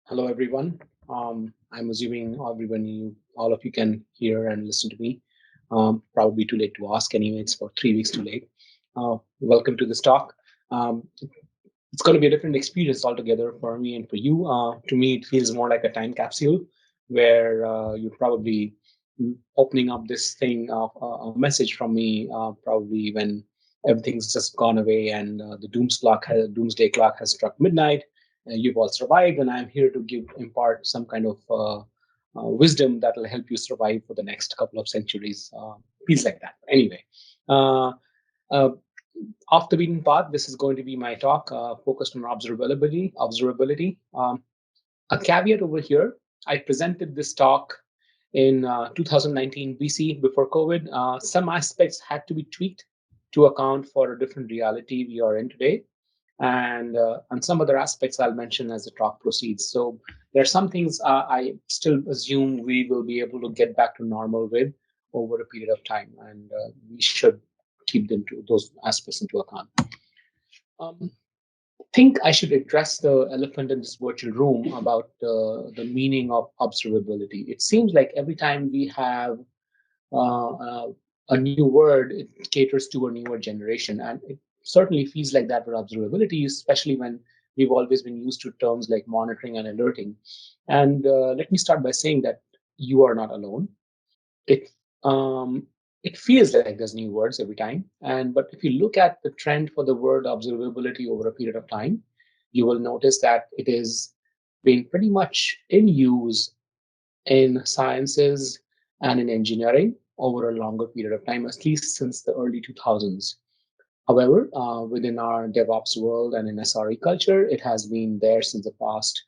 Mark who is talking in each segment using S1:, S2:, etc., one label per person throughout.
S1: Hello, everyone. I'm assuming all of you can hear and listen to me. Probably too late to ask anyway. It's for 3 weeks too late. Welcome to this talk. It's going to be a different experience altogether for me and for you. To me, it feels more like a time capsule where you're probably opening up this thing of a message from me, probably when everything's just gone away and the doomsday clock has struck midnight. You've all survived, and I'm here to impart some kind of wisdom that will help you survive for the next couple of centuries. Feels like that. Anyway, uh, uh, off the beaten path, this is going to be my talk focused on observability. A caveat over here: I presented this talk in 2019 BC before COVID. Some aspects had to be tweaked to account for a different reality we are in today, and some other aspects I'll mention as the talk proceeds. So there are some things I still assume we will be able to get back to normal with over a period of time, and we should keep those aspects into account. Um, think I should address the elephant in this virtual room about the meaning of observability. It seems like every time we have uh, uh, a new word, it caters to a newer generation. And it certainly feels like that with observability, especially when we've always been used to terms like monitoring and alerting. And let me start by saying that you are not alone. It um, it feels like there's new words every time. But if you look at the trend for the word observability over a period of time, you will notice that it is being pretty much in use in sciences and in engineering over a longer period of time, at least since the early 2000s. However, within our DevOps world and in SRE culture, it has been there since the past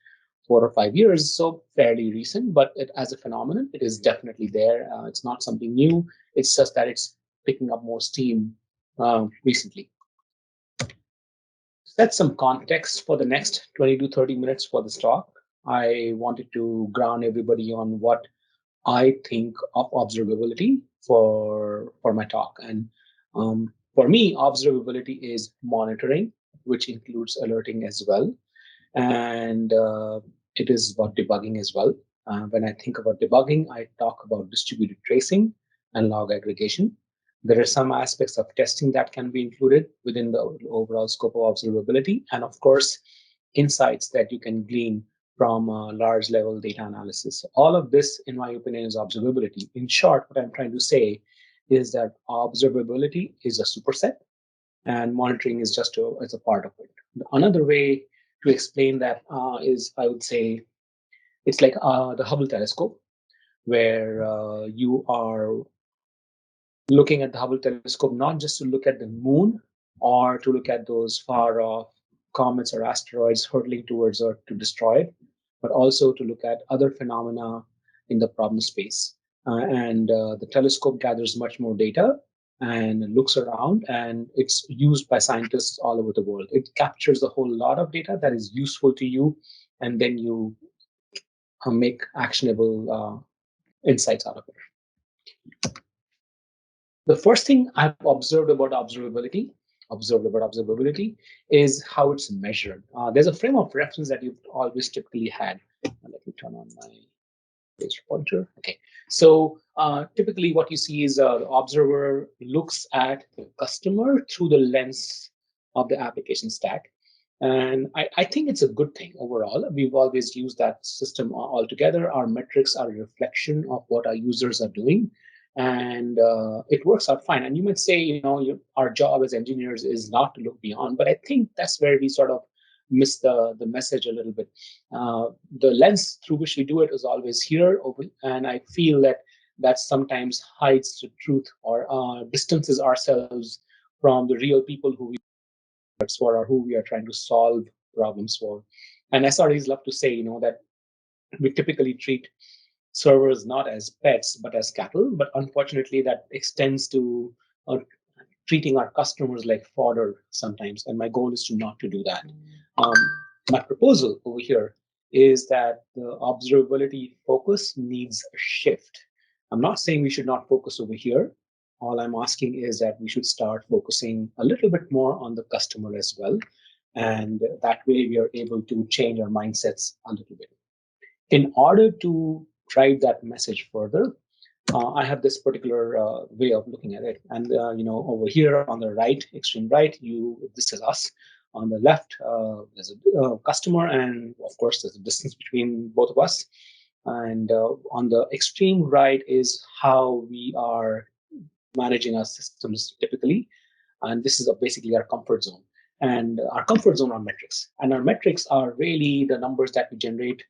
S1: 4 or 5 years, so fairly recent, but as a phenomenon, it is definitely there. It's not something new. It's just that it's picking up more steam recently. Set some context for the next 20 to 30 minutes for this talk. I wanted to ground everybody on what I think of observability for my talk. And for me, observability is monitoring, which includes alerting as well. And it is about debugging as well. When I think about debugging, I talk about distributed tracing and log aggregation. There are some aspects of testing that can be included within the overall scope of observability. And of course, insights that you can glean from large level data analysis. All of this, in my opinion, is observability. In short, what I'm trying to say is that observability is a superset and monitoring is is a part of it. Another way to explain that is, I would say, it's like the Hubble telescope, where you are looking at the Hubble telescope not just to look at the moon or to look at those far off comets or asteroids hurtling towards Earth to destroy it, but also to look at other phenomena in the problem space. And the telescope gathers much more data and looks around, and it's used by scientists all over the world. It captures a whole lot of data that is useful to you, and then you make actionable insights out of it. The first thing I've observed about observability is how it's measured. There's a frame of reference that you've always typically had. Let me turn on my page pointer. Okay. So typically what you see is the observer looks at the customer through the lens of the application stack. And I think it's a good thing overall. We've always used that system altogether. Our metrics are a reflection of what our users are doing. And it works out fine. And you might say, our job as engineers is not to look beyond, but I think that's where we sort of miss the message a little bit. The lens through which we do it is always here, and I feel that that sometimes hides the truth or distances ourselves from the real people who we are for or who we are trying to solve problems for. And SREs love to say, that we typically treat servers not as pets but as cattle, but unfortunately that extends to uh, treating our customers like fodder sometimes, and my goal is to not to do that. Um, my proposal over here is that the observability focus needs a shift. I'm not saying we should not focus over here. All I'm asking is that we should start focusing a little bit more on the customer as well. And that way we are able to change our mindsets a little bit. In order to drive that message further, I have this particular way of looking at it. And over here on the right, extreme right, this is us. On the left, there's a customer, and of course, there's a distance between both of us. And on the extreme right is how we are managing our systems typically. And this is basically our comfort zone. And our comfort zone are metrics. And our metrics are really the numbers that we generate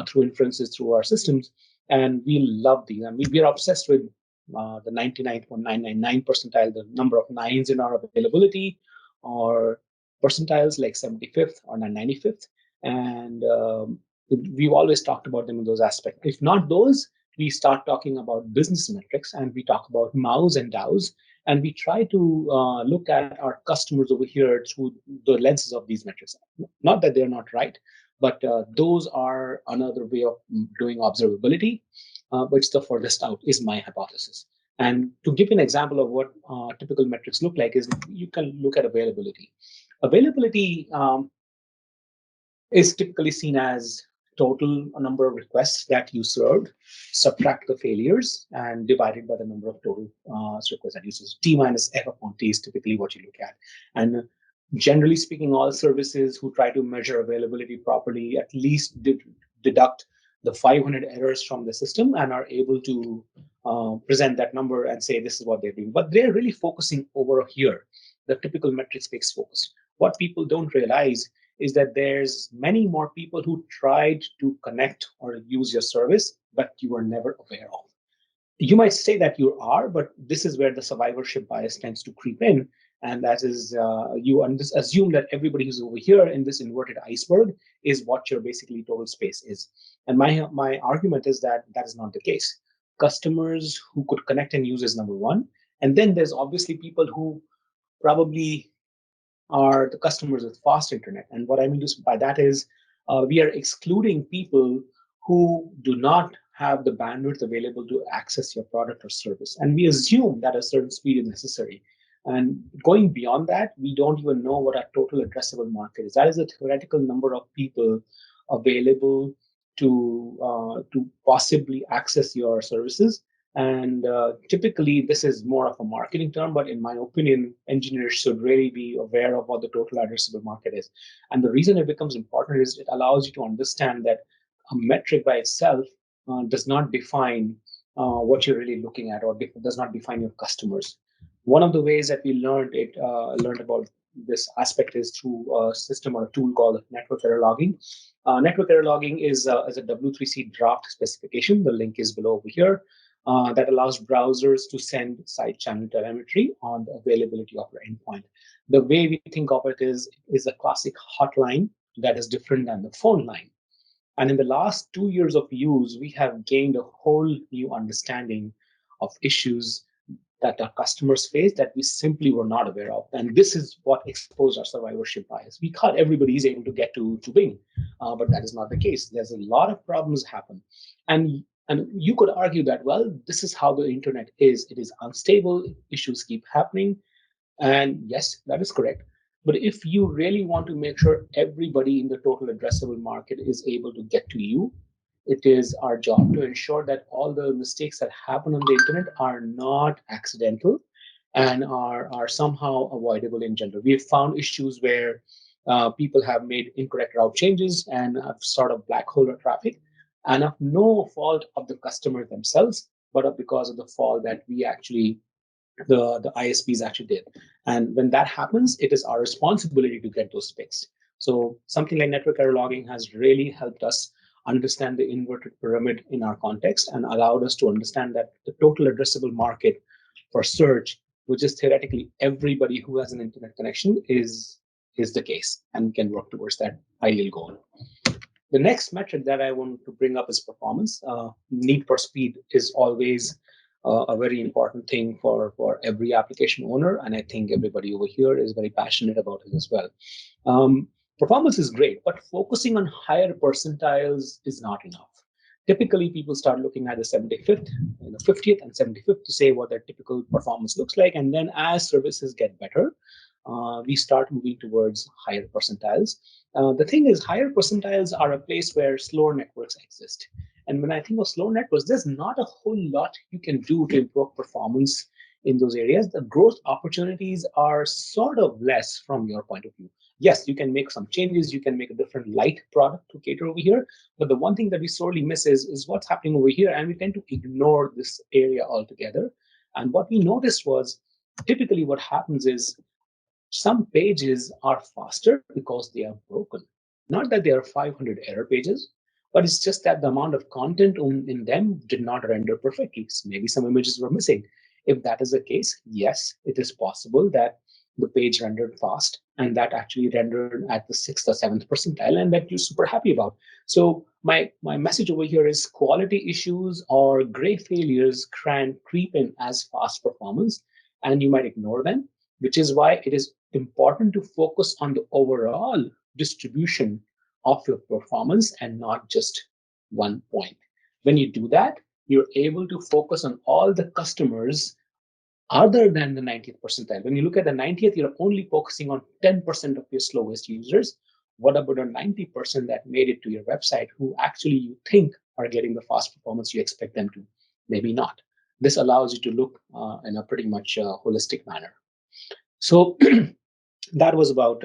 S1: through inferences through our systems. And we love these. And we are obsessed with the 99.999 percentile, the number of nines in our availability, or percentiles like 75th or 95th. And we've always talked about them in those aspects. If not those, we start talking about business metrics, and we talk about MAUs and DAOs, and we try to look at our customers over here through the lenses of these metrics. Not that they're not right, but those are another way of doing observability, which the furthest out is my hypothesis. And to give you an example of what typical metrics look like is you can look at availability. Availability is typically seen as total number of requests that you served, subtract the failures, and divide it by the number of total requests that you served. T minus F upon T is typically what you look at. And generally speaking, all services who try to measure availability properly at least deduct the 500 errors from the system and are able to present that number and say this is what they're doing. But they're really focusing over here, the typical metrics-based focus. What people don't realize is that there's many more people who tried to connect or use your service, but you were never aware of. You might say that you are, but this is where the survivorship bias tends to creep in. And that is, you assume that everybody who's over here in this inverted iceberg is what your basically total space is. And my argument is that that is not the case. Customers who could connect and use is number one. And then there's obviously people who probably are the customers with fast internet. And what I mean by that is we are excluding people who do not have the bandwidth available to access your product or service. And we assume that a certain speed is necessary. And going beyond that, we don't even know what our total addressable market is. That is the theoretical number of people available to possibly access your services. And typically, this is more of a marketing term, but in my opinion, engineers should really be aware of what the total addressable market is. And the reason it becomes important is it allows you to understand that a metric by itself does not define what you're really looking at, or does not define your customers. One of the ways that we learned about this aspect is through a system or a tool called network error logging. Network error logging is a W3C draft specification. The link is below over here. That allows browsers to send side channel telemetry on the availability of your endpoint. The way we think of it is a classic hotline that is different than the phone line. And in the last 2 years of use, we have gained a whole new understanding of issues that our customers face that we simply were not aware of. And this is what exposed our survivorship bias. We thought everybody is able to get to Bing, but that is not the case. There's a lot of problems happen. And you could argue that, well, this is how the internet is. It is unstable, issues keep happening. And yes, that is correct. But if you really want to make sure everybody in the total addressable market is able to get to you, it is our job to ensure that all the mistakes that happen on the internet are not accidental and are somehow avoidable in general. We've found issues where people have made incorrect route changes and have sort of black hole traffic, and of no fault of the customer themselves, but because of the fault that we actually the ISPs actually did. And when that happens, it is our responsibility to get those fixed. So something like network error logging has really helped us understand the inverted pyramid in our context and allowed us to understand that the total addressable market for search, which is theoretically everybody who has an internet connection, is the case and can work towards that ideal goal. The next metric that I want to bring up is performance. Need for speed is always a very important thing for every application owner, and I think everybody over here is very passionate about it as well. Performance is great, but focusing on higher percentiles is not enough. Typically, people start looking at the 75th, 50th, and 75th to say what their typical performance looks like, and then as services get better, we start moving towards higher percentiles. The thing is, higher percentiles are a place where slower networks exist. And when I think of slow networks, there's not a whole lot you can do to improve performance in those areas. The growth opportunities are sort of less from your point of view. Yes, you can make some changes. You can make a different light product to cater over here. But the one thing that we sorely miss is what's happening over here. And we tend to ignore this area altogether. And what we noticed was typically what happens is some pages are faster because they are broken. Not that there are 500 error pages, but it's just that the amount of content in them did not render perfectly. So maybe some images were missing. If that is the case, yes, it is possible that the page rendered fast and that actually rendered at the 6th or 7th percentile, and that you're super happy about. So my message over here is quality issues or gray failures can creep in as fast performance, and you might ignore them, which is why it is important to focus on the overall distribution of your performance and not just one point. When you do that, you're able to focus on all the customers other than the 90th percentile. When you look at the 90th, you're only focusing on 10% of your slowest users. What about the 90% that made it to your website who actually you think are getting the fast performance you expect them to? Maybe not. This allows you to look in a pretty much holistic manner. So that was about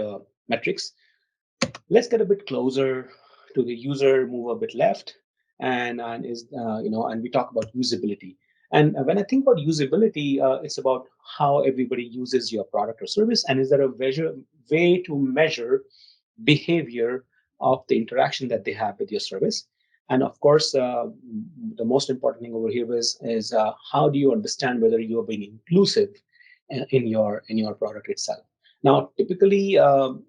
S1: metrics. Let's get a bit closer to the user, move a bit left, and we talk about usability. And when I think about usability, it's about how everybody uses your product or service, and is there a way to measure behavior of the interaction that they have with your service? And of course, the most important thing over here is how do you understand whether you are being inclusive in your product itself? Now, typically, in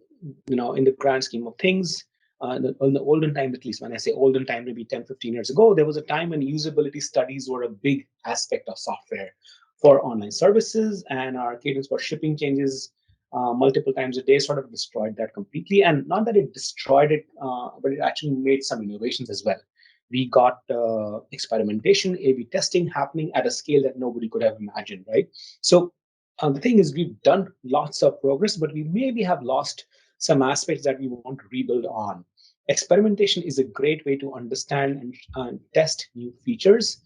S1: the grand scheme of things, in the olden time, at least when I say olden time, maybe 10, 15 years ago, there was a time when usability studies were a big aspect of software for online services, and our cadence for shipping changes multiple times a day sort of destroyed that completely. And not that it destroyed it, but it actually made some innovations as well. We got experimentation, A/B testing happening at a scale that nobody could have imagined, right? So the thing is, we've done lots of progress, but we maybe have lost some aspects that we want to rebuild on. Experimentation is a great way to understand and test new features,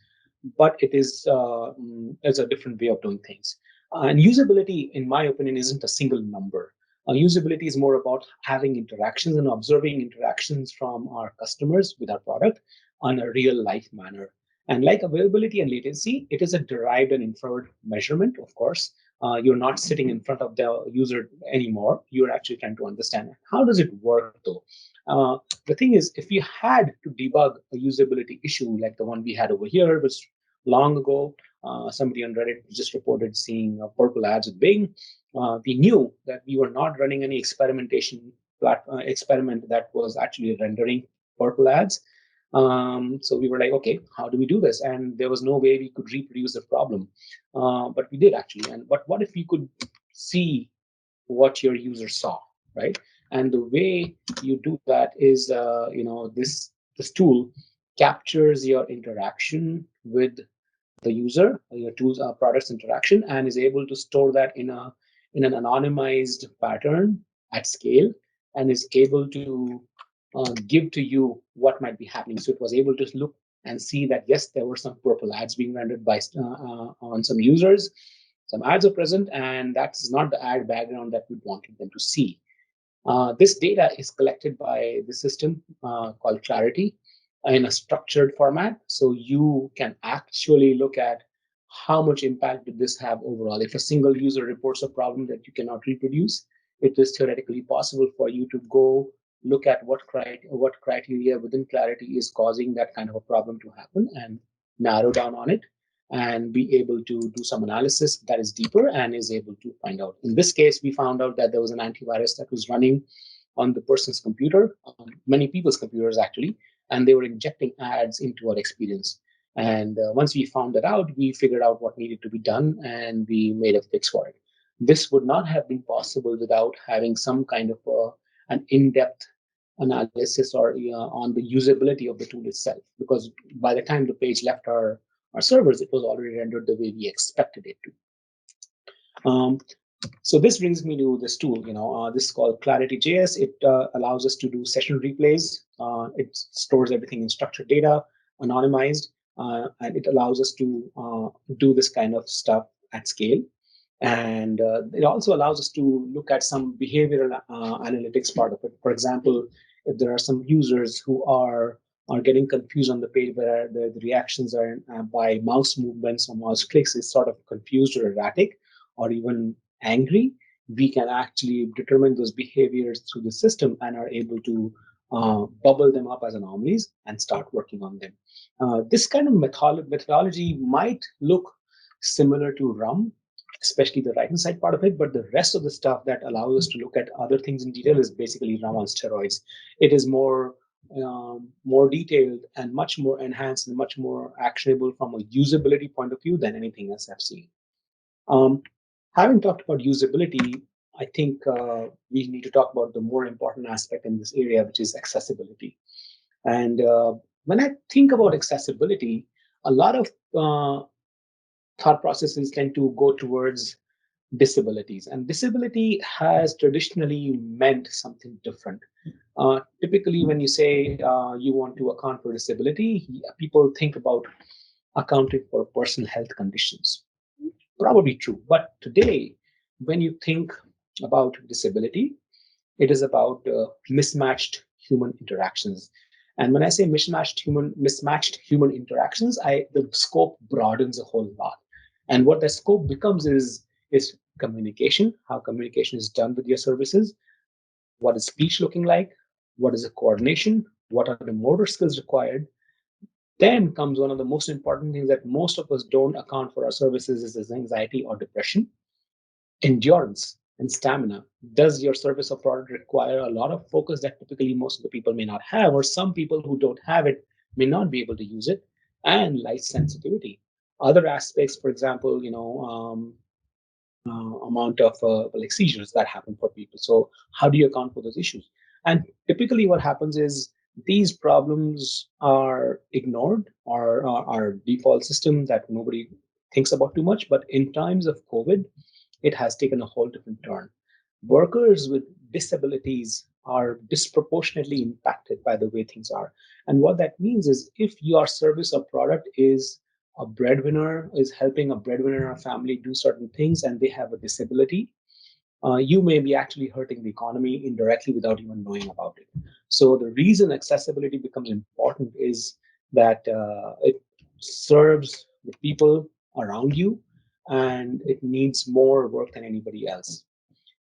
S1: but it's a different way of doing things. And usability, in my opinion, isn't a single number. Usability is more about having interactions and observing interactions from our customers with our product on a real life manner. And like availability and latency, it is a derived and inferred measurement, of course. You're not sitting in front of the user anymore. You're actually trying to understand how does it work, though. The thing is, if you had to debug a usability issue like the one we had over here, which long ago, somebody on Reddit just reported seeing purple ads with Bing. We knew that we were not running any experimentation experiment that was actually rendering purple ads. So we were like, okay, how do we do this? And there was no way we could reproduce the problem, but we did actually. And but what if you could see what your user saw, right? And the way you do that is, this tool captures your interaction with the user, your tools, products interaction, and is able to store that in an anonymized pattern at scale, and is able to give to you what might be happening. So it was able to look and see that yes, there were some purple ads being rendered by on some users. Some ads are present, and that's not the ad background that we wanted them to see. This data is collected by the system called Clarity in a structured format. So you can actually look at how much impact did this have overall. If a single user reports a problem that you cannot reproduce, it is theoretically possible for you to go look at what criteria within Clarity is causing that kind of a problem to happen and narrow down on it and be able to do some analysis that is deeper and is able to find out. In this case, we found out that there was an antivirus that was running on the person's computer, many people's computers actually, and they were injecting ads into our experience. And once we found that out, we figured out what needed to be done and we made a fix for it. This would not have been possible without having some kind of an in-depth analysis or on the usability of the tool itself, because by the time the page left our servers, it was already rendered the way we expected it to. So this brings me to this tool. This is called Clarity.js. It allows us to do session replays. It stores everything in structured data, anonymized, and it allows us to do this kind of stuff at scale. And it also allows us to look at some behavioral analytics part of it. For example, if there are some users who are getting confused on the page where the reactions are by mouse movements or mouse clicks is sort of confused or erratic or even angry, we can actually determine those behaviors through the system and are able to bubble them up as anomalies and start working on them. This kind of methodology might look similar to RUM, especially the right-hand side part of it, but the rest of the stuff that allows us to look at other things in detail is basically RUM on steroids. It is more detailed and much more enhanced and much more actionable from a usability point of view than anything else I've seen. Um, Having talked about usability, I think we need to talk about the more important aspect in this area, which is accessibility. And when I think about accessibility, a lot of thought processes tend to go towards disabilities. And disability has traditionally meant something different. Typically, when you say you want to account for disability, people think about accounting for personal health conditions. Probably true. But today, when you think about disability, it is about mismatched human interactions. And when I say mismatched human interactions, the scope broadens a whole lot. And what the scope becomes is communication, how communication is done with your services, what is speech looking like, what is the coordination, what are the motor skills required. Then comes one of the most important things that most of us don't account for our services is anxiety or depression, endurance and stamina. Does your service or product require a lot of focus that typically most of the people may not have, or some people who don't have it may not be able to use it? And light sensitivity. Other aspects, for example, amount of like seizures that happen for people. So how do you account for those issues? And typically, what happens is these problems are ignored or are default system that nobody thinks about too much. But in times of COVID, it has taken a whole different turn. Workers with disabilities are disproportionately impacted by the way things are. And what that means is if your service or product is helping a breadwinner in a family do certain things and they have a disability, you may be actually hurting the economy indirectly without even knowing about it. So the reason accessibility becomes important is that it serves the people around you and it needs more work than anybody else.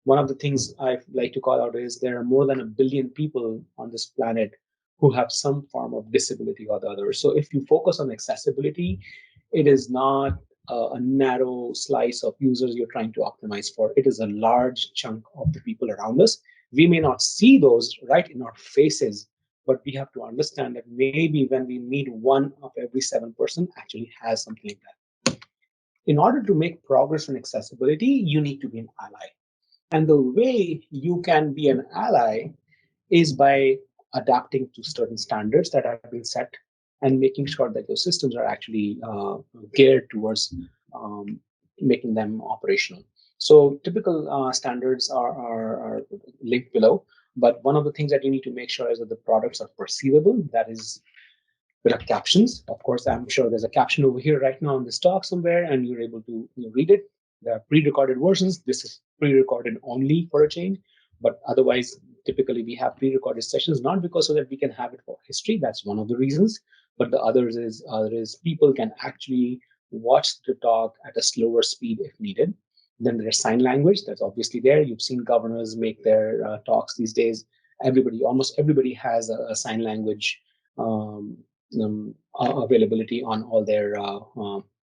S1: One of the things I like to call out is there are more than 1 billion people on this planet who have some form of disability or the other. So if you focus on accessibility, it is not a narrow slice of users you're trying to optimize for. It is a large chunk of the people around us. We may not see those right in our faces, but we have to understand that maybe when we meet 1 of every 7 person actually has something like that. In order to make progress in accessibility, you need to be an ally. And the way you can be an ally is by adapting to certain standards that have been set and making sure that your systems are actually geared towards um, making them operational. So typical standards are linked below, but one of the things that you need to make sure is that the products are perceivable. That is, there are captions. Of course, I'm sure there's a caption over here right now on this talk somewhere, and you're able to read it. There are pre-recorded versions. This is pre-recorded only for a change, but otherwise, typically we have pre-recorded sessions, not because so that we can have it for history. That's one of the reasons. But the other is people can actually watch the talk at a slower speed if needed. Then there's sign language. That's obviously there. You've seen governors make their talks these days. Almost everybody has a sign language um, availability on all their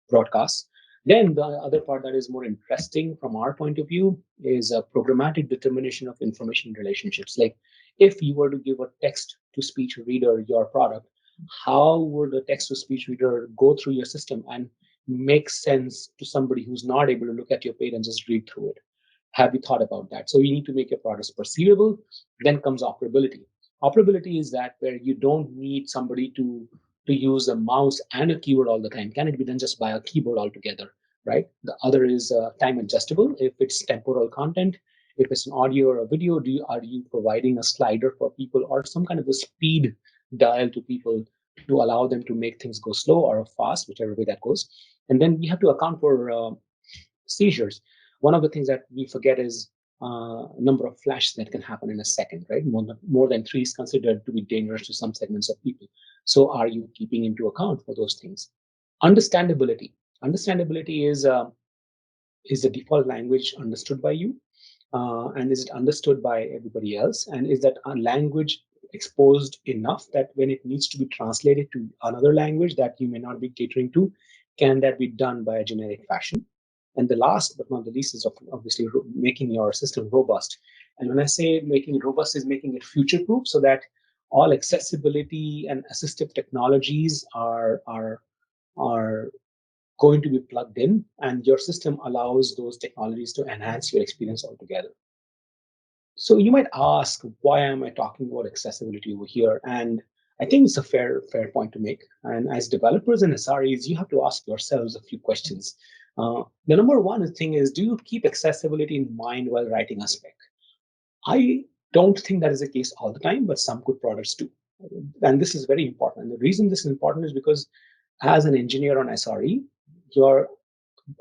S1: broadcasts. Then the other part that is more interesting from our point of view is a programmatic determination of information relationships. Like if you were to give a text to speech reader your product, how would a text to speech reader go through your system and make sense to somebody who's not able to look at your page and just read through it? Have you thought about that? So you need to make your products perceivable. Then comes operability. Operability is that where you don't need somebody to use a mouse and a keyboard all the time. Can it be done just by a keyboard altogether? right? The other is time adjustable. If it's temporal content, if it's an audio or a video, are you providing a slider for people or some kind of a speed dial to people to allow them to make things go slow or fast, whichever way that goes. And then we have to account for seizures. One of the things that we forget is number of flashes that can happen in a second, right? More than three is considered to be dangerous to some segments of people. So are you keeping into account for those things? Understandability. Understandability is the default language understood by you? And is it understood by everybody else? And is that language exposed enough that when it needs to be translated to another language that you may not be catering to, can that be done by a generic fashion? And the last but not the least is obviously making your system robust. And when I say making it robust, is making it future proof so that all accessibility and assistive technologies are going to be plugged in, and your system allows those technologies to enhance your experience altogether. So you might ask, why am I talking about accessibility over here? And I think it's a fair point to make. And as developers and SREs, you have to ask yourselves a few questions. The number one thing is, do you keep accessibility in mind while writing a spec? I don't think that is the case all the time, but some good products do. And this is very important. And the reason this is important is because as an engineer on SRE, your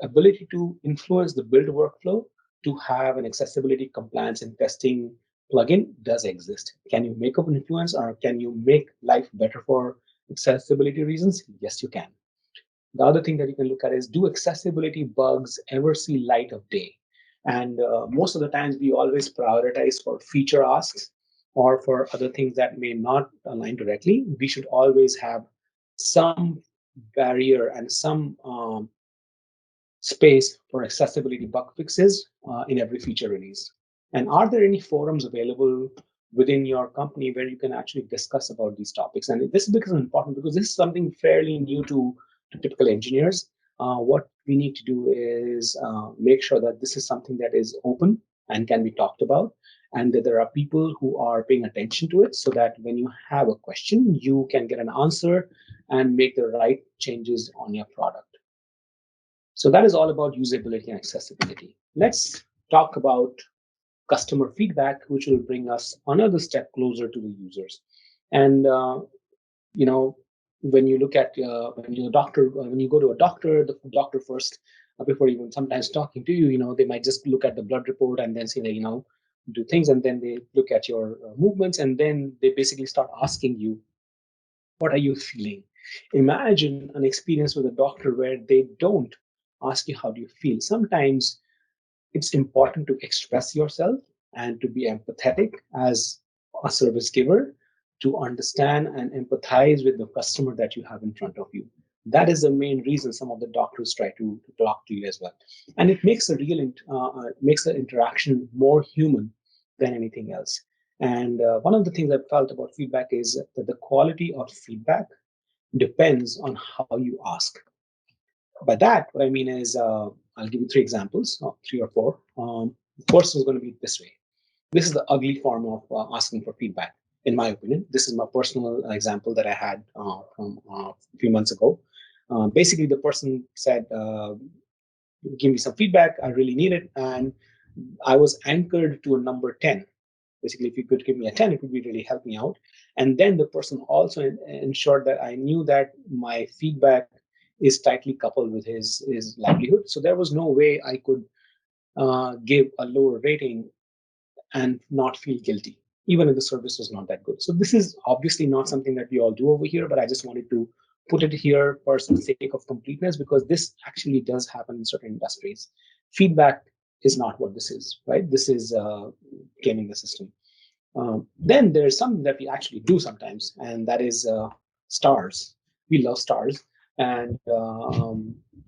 S1: ability to influence the build workflow to have an accessibility, compliance, and testing plugin does exist. Can you make up an influence, or can you make life better for accessibility reasons? Yes, you can. The other thing that you can look at is, do accessibility bugs ever see light of day? And most of the times we always prioritize for feature asks or for other things that may not align directly. We should always have some barrier and some space for accessibility bug fixes in every feature release. And are there any forums available within your company where you can actually discuss about these topics? And this becomes important because this is something fairly new to typical engineers. What we need to do is make sure that this is something that is open and can be talked about, and that there are people who are paying attention to it so that when you have a question, you can get an answer and make the right changes on your product. So that is all about usability and accessibility. Let's talk about customer feedback, which will bring us another step closer to the users. And you know, when you look at when you doctor, when you go to a doctor, the doctor first, before even sometimes talking to you, they might just look at the blood report and then say that do things, and then they look at your movements, and then they basically start asking you, what are you feeling? Imagine an experience with a doctor where they don't ask you how do you feel. Sometimes it's important to express yourself and to be empathetic as a service giver, to understand and empathize with the customer that you have in front of you. That is the main reason some of the doctors try to talk to you as well. And it makes makes the interaction more human than anything else. And one of the things I've felt about feedback is that the quality of feedback depends on how you ask. By that, what I mean is, I'll give you three examples, three or four. The first is going to be this way. This is the ugly form of asking for feedback, in my opinion. This is my personal example that I had from a few months ago. Basically, the person said, give me some feedback, I really need it. And I was anchored to a number 10. Basically, if you could give me a 10, it would be really help me out. And then the person also ensured that I knew that my feedback is tightly coupled with his livelihood. So there was no way I could give a lower rating and not feel guilty, even if the service was not that good. So this is obviously not something that we all do over here, but I just wanted to put it here for the sake of completeness, because this actually does happen in certain industries. Feedback is not what this is, right? This is gaming the system. Then there's something that we actually do sometimes, and that is stars. We love stars. And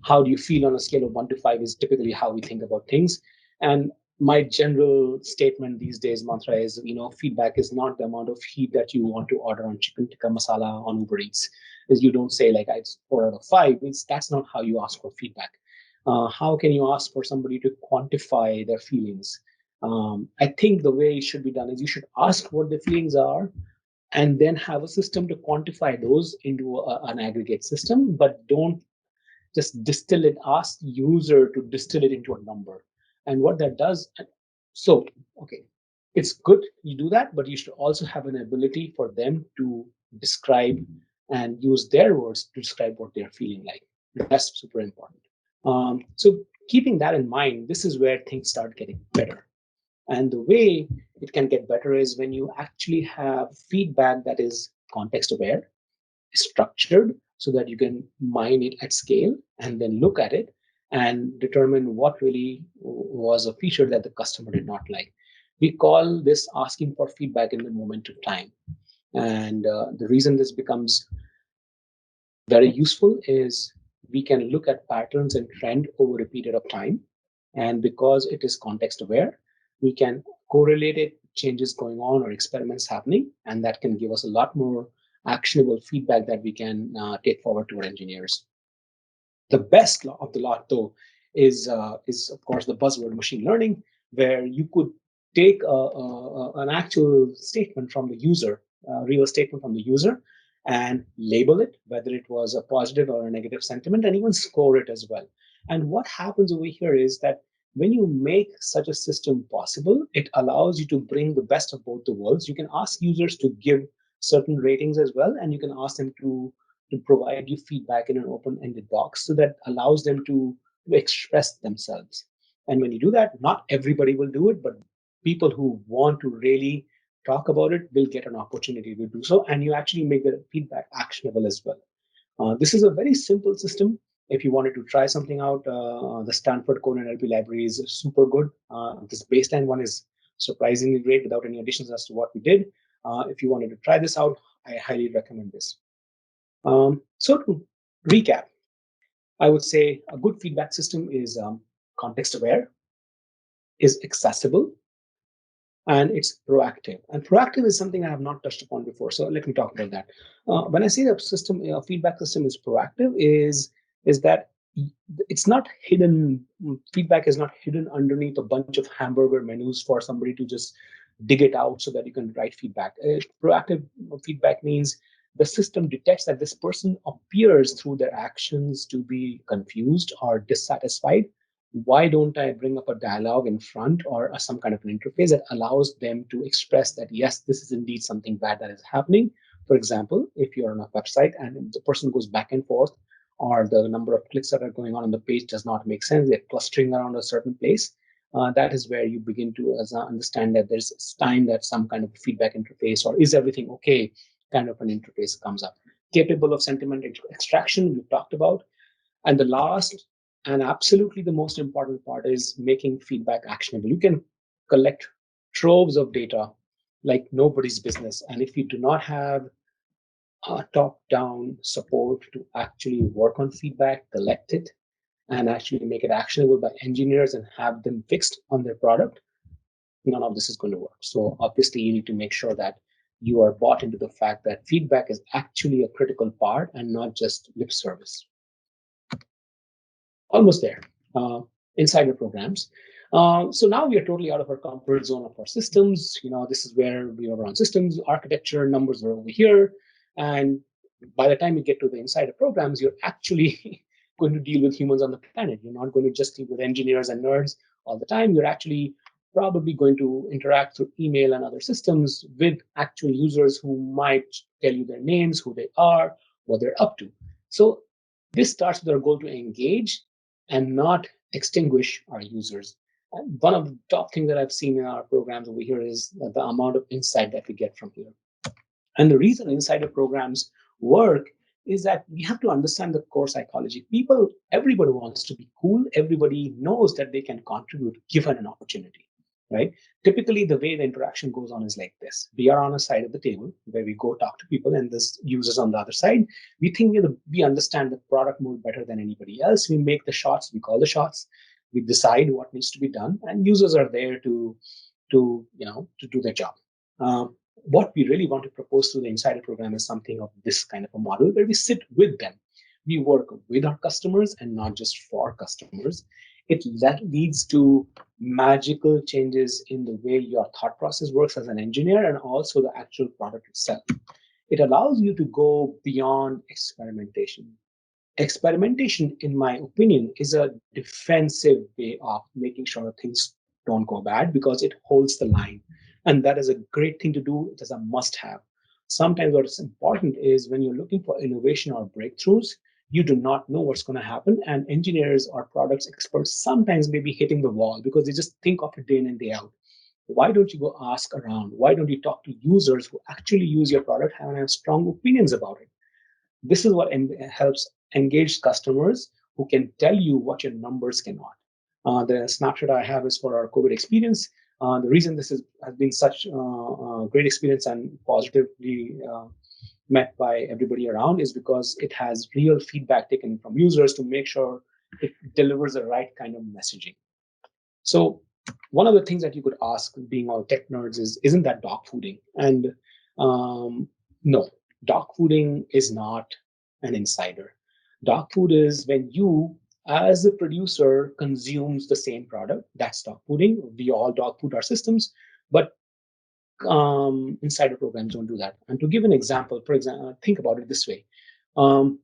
S1: how do you feel on a scale of 1 to 5 is typically how we think about things. And my general statement these days, mantra, is, feedback is not the amount of heat that you want to order on chicken tikka masala on Uber Eats. Is you don't say like it's 4 out of 5. That's not how you ask for feedback. How can you ask for somebody to quantify their feelings? I think the way it should be done is you should ask what the feelings are, and then have a system to quantify those into an aggregate system, but don't just distill it, ask the user to distill it into a number. And what that does, so, okay, it's good you do that, but you should also have an ability for them to describe and use their words to describe what they're feeling like. That's super important. So keeping that in mind, this is where things start getting better. And the way it can get better is when you actually have feedback that is context aware, structured, so that you can mine it at scale and then look at it and determine what really was a feature that the customer did not like. We call this asking for feedback in the moment of time. And the reason this becomes very useful is we can look at patterns and trend over a period of time. And because it is context aware, we can correlate it, changes going on or experiments happening, and that can give us a lot more actionable feedback that we can take forward to our engineers. The best of the lot, though, is of course the buzzword machine learning, where you could take an actual statement from the user, a real statement from the user, and label it, whether it was a positive or a negative sentiment, and even score it as well. And what happens over here is that when you make such a system possible, it allows you to bring the best of both the worlds. You can ask users to give certain ratings as well, and you can ask them to provide you feedback in an open-ended box, so that allows them to express themselves. And when you do that, not everybody will do it, but people who want to really talk about it will get an opportunity to do so, and you actually make the feedback actionable as well. This is a very simple system. If you wanted to try something out, the Stanford Code NLP library is super good. This baseline one is surprisingly great without any additions as to what we did. If you wanted to try this out, I highly recommend this. So to recap, I would say a good feedback system is context aware, is accessible, and it's proactive. And proactive is something I have not touched upon before. So let me talk about that. When I say the system, feedback system is proactive, is that it's not hidden. Feedback is not hidden underneath a bunch of hamburger menus for somebody to just dig it out so that you can write feedback. Proactive feedback means the system detects that this person appears through their actions to be confused or dissatisfied. Why don't I bring up a dialogue in front or some kind of an interface that allows them to express that, yes, this is indeed something bad that is happening. For example, if you're on a website and the person goes back and forth, or the number of clicks that are going on the page does not make sense, they're clustering around a certain place, that is where you begin to understand that there's time that some kind of feedback interface, or is everything okay, kind of an interface comes up. Capable of sentiment extraction, we've talked about. And the last and absolutely the most important part is making feedback actionable. You can collect troves of data like nobody's business. And if you do not have top-down support to actually work on feedback, collect it, and actually make it actionable by engineers and have them fixed on their product, none of this is going to work. So obviously, you need to make sure that you are bought into the fact that feedback is actually a critical part and not just lip service. Almost there. Insider programs. So now we are totally out of our comfort zone of our systems. This is where we are on systems, architecture, numbers are over here. And by the time you get to the insider programs, you're actually going to deal with humans on the planet. You're not going to just deal with engineers and nerds all the time. You're actually probably going to interact through email and other systems with actual users who might tell you their names, who they are, what they're up to. So this starts with our goal to engage and not extinguish our users. And one of the top things that I've seen in our programs over here is the amount of insight that we get from here. And the reason insider programs work is that we have to understand the core psychology. Everybody wants to be cool. Everybody knows that they can contribute given an opportunity, right? Typically, the way the interaction goes on is like this. We are on a side of the table where we go talk to people, and this users on the other side. We think we understand the product more better than anybody else. We make the shots, we call the shots, we decide what needs to be done, and users are there to do their job. What we really want to propose through the insider program is something of this kind of a model where we sit with them. We work with our customers and not just for customers. That leads to magical changes in the way your thought process works as an engineer and also the actual product itself. It allows you to go beyond experimentation. Experimentation, in my opinion, is a defensive way of making sure things don't go bad because it holds the line. And that is a great thing to do. It is a must have. Sometimes what is important is when you're looking for innovation or breakthroughs, you do not know what's going to happen. And engineers or products experts sometimes may be hitting the wall because they just think of it day in and day out. Why don't you go ask around? Why don't you talk to users who actually use your product and have strong opinions about it? This is what helps engage customers who can tell you what your numbers cannot. The snapshot I have is for our COVID experience. The reason this has been such great experience and positively met by everybody around is because it has real feedback taken from users to make sure it delivers the right kind of messaging. So one of the things that you could ask, being all tech nerds, is isn't that dog fooding? And no, dog fooding is not an insider. Dog food is when you, as a producer, consumes the same product. That's dog fooding. We all dog food our systems, but insider programs don't do that. And to give an example, for example, think about it this way. Um,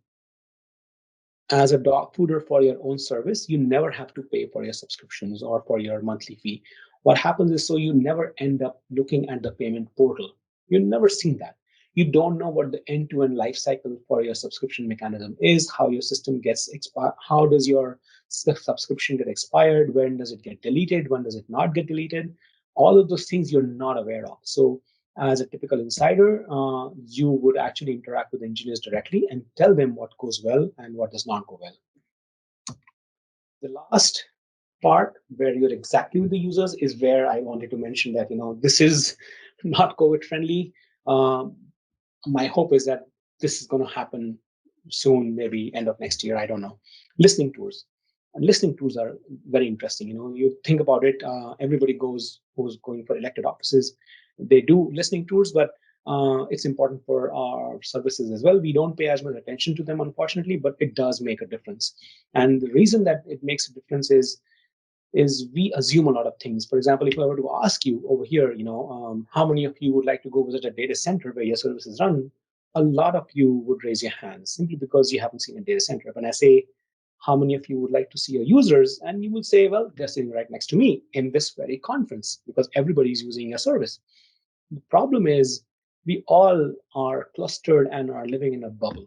S1: as a dog fooder for your own service, you never have to pay for your subscriptions or for your monthly fee. What happens is, so you never end up looking at the payment portal. You've never seen that. You don't know what the end-to-end life cycle for your subscription mechanism is, how your system gets expired, how does your subscription get expired, when does it get deleted, when does it not get deleted. All of those things you're not aware of. So as a typical insider, you would actually interact with engineers directly and tell them what goes well and what does not go well. The last part where you're exactly with the users is where I wanted to mention that, this is not COVID friendly. My hope is that this is going to happen soon, maybe end of next year. I don't know. Listening tours. And listening tours are very interesting. You think about it. Everybody who's going for elected offices, they do listening tours, but it's important for our services as well. We don't pay as much attention to them, unfortunately, but it does make a difference. And the reason that it makes a difference is we assume a lot of things. For example, if I were to ask you over here, how many of you would like to go visit a data center where your services run? A lot of you would raise your hands simply because you haven't seen a data center. When I say, how many of you would like to see your users? And you will say, well, they're sitting right next to me in this very conference because everybody's using your service. The problem is we all are clustered and are living in a bubble.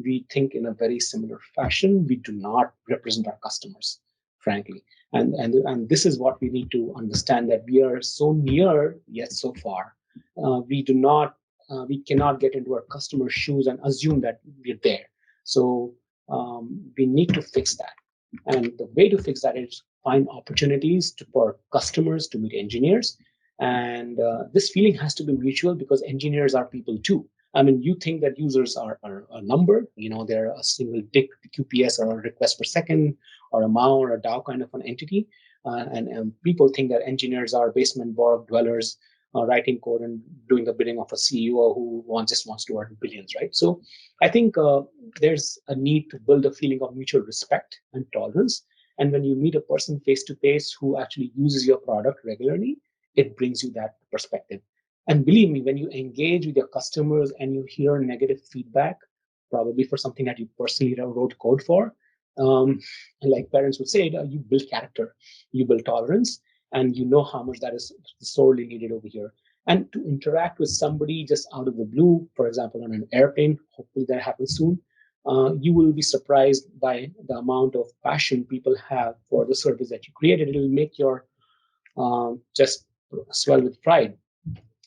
S1: We think in a very similar fashion. We do not represent our customers, frankly. And this is what we need to understand, that we are so near yet so far. We cannot get into our customer's shoes and assume that we're there. So we need to fix that. And the way to fix that is find opportunities for customers to meet engineers. And this feeling has to be mutual because engineers are people too. I mean, you think that users are a number, they're a single tick QPS or a request per second or a MAU or a DAO kind of an entity. And people think that engineers are basement borg dwellers writing code and doing the bidding of a CEO who just wants to earn billions, right? So I think there's a need to build a feeling of mutual respect and tolerance. And when you meet a person face to face who actually uses your product regularly, it brings you that perspective. And believe me, when you engage with your customers and you hear negative feedback, probably for something that you personally wrote code for, like parents would say, you build character, you build tolerance, and you know how much that is sorely needed over here. And to interact with somebody just out of the blue, for example, on an airplane, hopefully that happens soon, you will be surprised by the amount of passion people have for the service that you created. It will make your just swell with pride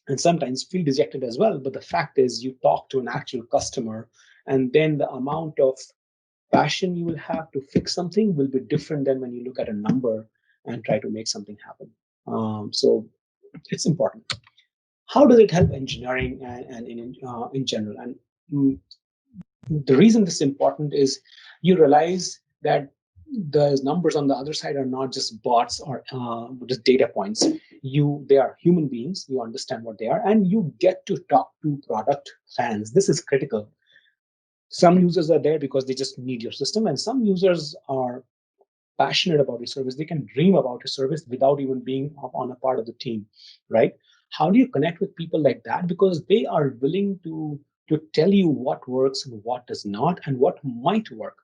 S1: and sometimes feel dejected as well. But the fact is, you talk to an actual customer, and then the amount of passion you will have to fix something will be different than when you look at a number and try to make something happen. So it's important. How does it help engineering and in general? And the reason this is important is you realize that the numbers on the other side are not just bots or just data points. They are human beings. You understand what they are, and you get to talk to product fans. This is critical. Some users are there because they just need your system, and some users are passionate about your service. They can dream about your service without even being on a part of the team, right? How do you connect with people like that? Because they are willing to tell you what works and what does not and what might work.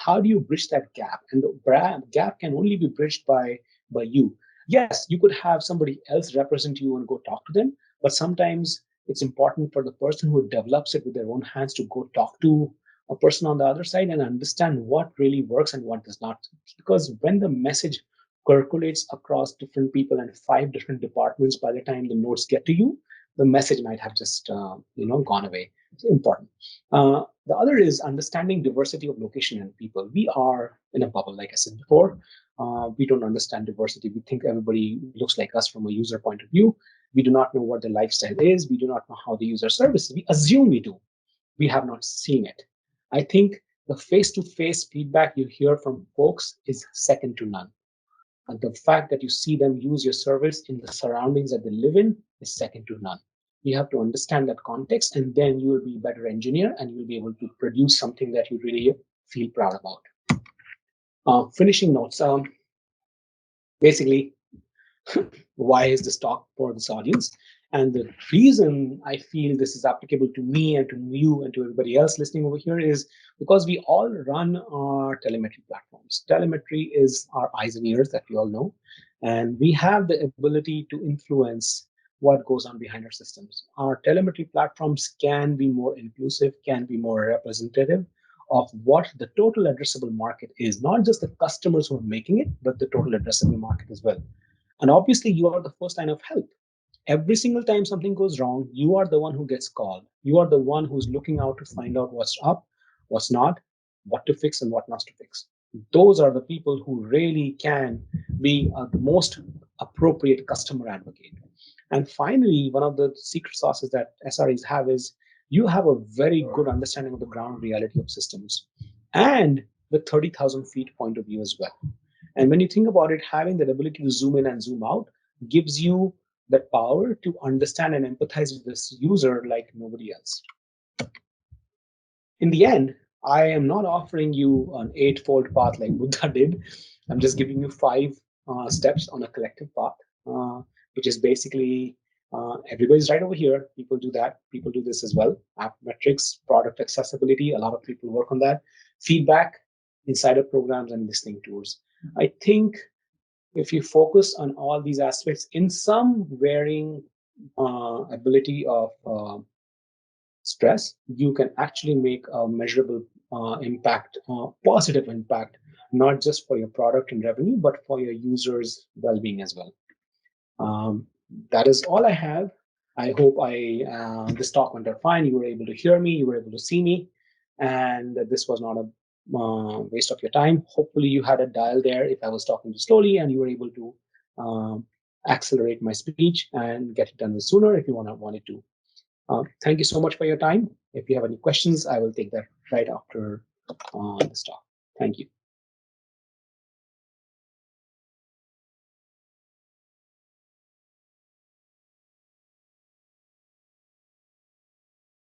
S1: how do you bridge that gap? And the gap can only be bridged by you. Yes, you could have somebody else represent you and go talk to them, but sometimes it's important for the person who develops it with their own hands to go talk to a person on the other side and understand what really works and what does not. Because when the message percolates across different people and 5 different departments, by the time the notes get to you, the message might have just gone away. It's important. The other is understanding diversity of location and people. We are in a bubble, like I said before. We don't understand diversity. We think everybody looks like us from a user point of view. We do not know what their lifestyle is. We do not know how they use our services. We assume we do. We have not seen it. I think the face-to-face feedback you hear from folks is second to none. And the fact that you see them use your service in the surroundings that they live in is second to none. You have to understand that context, and then you will be a better engineer and you'll be able to produce something that you really feel proud about. Finishing notes. Basically, why is this talk for this audience? And the reason I feel this is applicable to me and to you and to everybody else listening over here is because we all run our telemetry platforms. Telemetry is our eyes and ears that we all know. And we have the ability to influence what goes on behind our systems. Our telemetry platforms can be more inclusive, can be more representative of what the total addressable market is, not just the customers who are making it, but the total addressable market as well. And obviously, you are the first line of help. Every single time something goes wrong, you are the one who gets called. You are the one who's looking out to find out what's up, what's not, what to fix, and what not to fix. Those are the people who really can be the most appropriate customer advocate. And finally, one of the secret sauces that SREs have is you have a very good understanding of the ground reality of systems and the 30,000 feet point of view as well. And when you think about it, having that ability to zoom in and zoom out gives you the power to understand and empathize with this user like nobody else. In the end, I am not offering you an 8-fold path like Buddha did. I'm just giving you 5 steps on a collective path, which is basically everybody's right over here. People do that. People do this as well. App metrics, product accessibility. A lot of people work on that. Feedback, insider programs, and listening tours. I think if you focus on all these aspects in some varying ability of stress, you can actually make a measurable impact, positive impact, not just for your product and revenue, but for your users' well-being as well. That is all I have. I hope this talk went out fine. You were able to hear me, you were able to see me, and this was not a waste of your time. Hopefully you had a dial there if I was talking too slowly and you were able to accelerate my speech and get it done sooner if you wanted to. Thank you so much for your time. If you have any questions, I will take that right after this talk. Thank you.